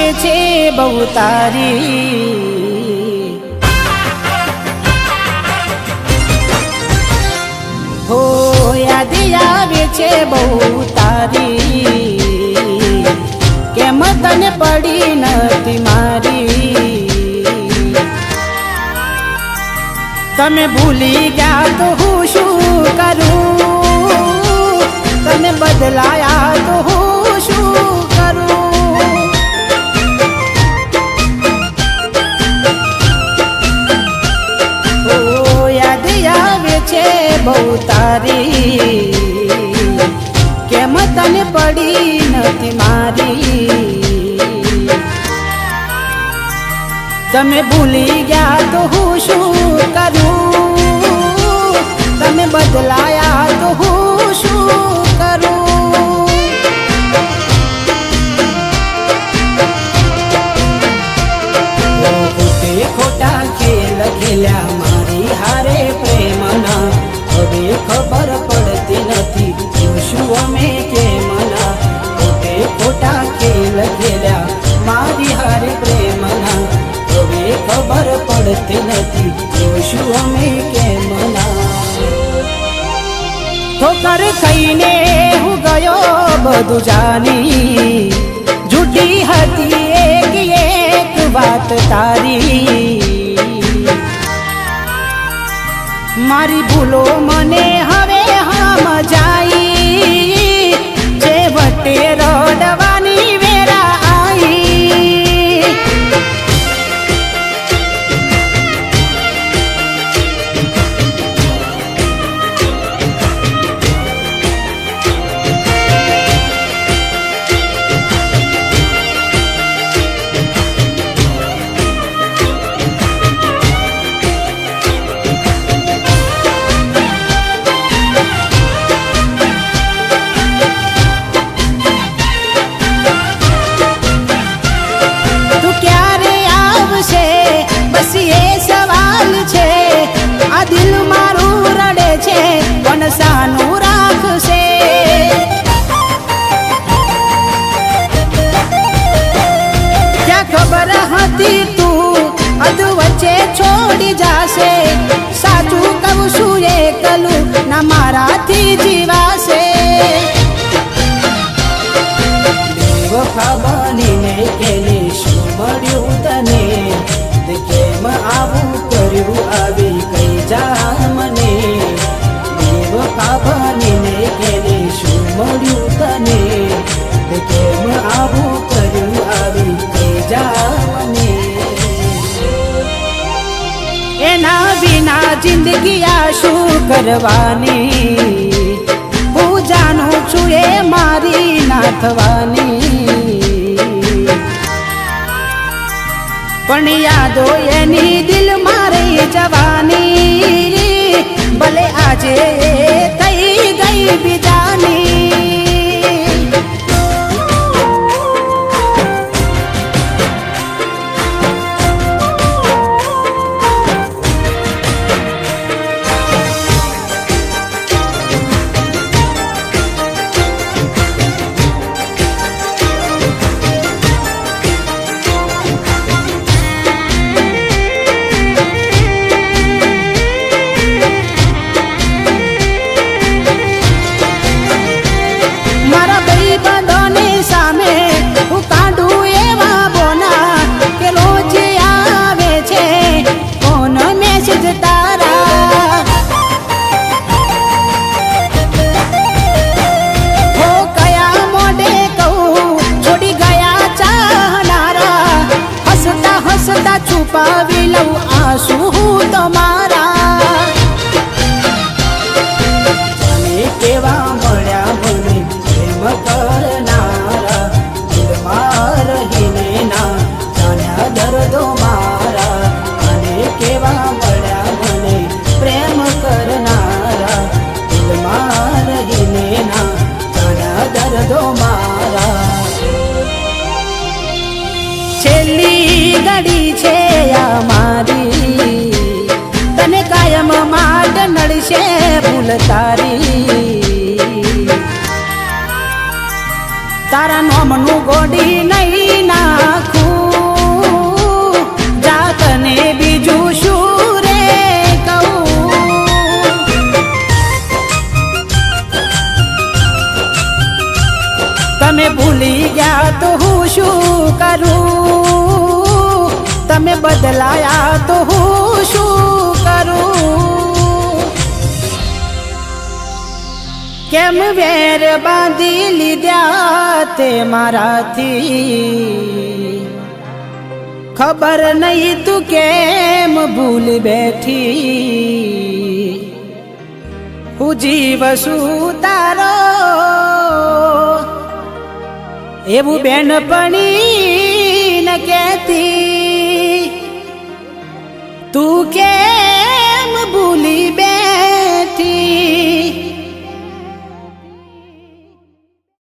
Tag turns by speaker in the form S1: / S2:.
S1: આવે છે બહુ તારી, હો યાદ આવે છે બહુ તારી, કેમ તને પડી નથી મારી। તમે ભૂલી ગયા તો હું શું કરું, તમે બદલાયા તો હું શું કરું। ઓ યાદ આવે છે બહુ તારી, કેમ તને પડી નથી મારી। તમે ભૂલી ગયા તો હું શું કરું, તમે બદલાયા તો હું શું કરું। ખોટે ખોટા ખેલ ખેલ્યા મારી હારે પ્રેમના, હવે ખબર પડતી નથી શું અમે કેમના। ખોટે ખોટા ખેલ ખેલ્યા મારી હારે પ્રેમના, હવે ખબર પડતી નથી શું અમે કેમના। ઠોકર થઈને હું ગયો બધું જાની, જૂઠી હતી એક વાત તારી। મારી ભૂલો મને હવે સમજાઈ, જે વટે રડવાની વેરા આવી। સાનું રાખશે ક્યાં ખબર હતી તું અધ વચ્ચે છોડી જાશે। સાચું કહું છું એકલું ના મારાથી જીવાશે। બેવફા બનીને કેને શું મળ્યું તને, કેમ આવું કર્યું આવી કઈ જા મને। બનીને કેને શું મળ્યું તને, કેમ આવું કર્યું આવી કઈ જા મને। એના વિના જિંદગી આ શું કરવાની, હું જાણું છું એ મારી ના થવાની। પણ યાદો એની દિલ મારી જવાની, ભલે આજે થઈ ગઈ બીજાની। છુપાવી લઉં આંસુ હું તમારા, જાને કેવા મળ્યા મને પ્રેમ કરનારા, દિલમાં રહીને ના જાણ્યા દર્દો મારા। જાને કેવા મળ્યા મને પ્રેમ કરનારા, દિલમાં રહીને ના જાણ્યા દર્દો મારા। છેલ્લી ઘડી છે આ મારી, તને કાયમ માટે નડશે ભૂલ તારી। તારા નોમનું ગોડી નહીં નાખું શું કરું, તમે બદલાયા તો હું શું કરું. કેમ વેર બાંધી લીધા તે મારાથી, ખબર નહીં તું કેમ ભૂલ બેઠી. હું જીવ શું તારો એવું બેનપણી ન કહેતી, તું કેમ ભૂલી બેઠી.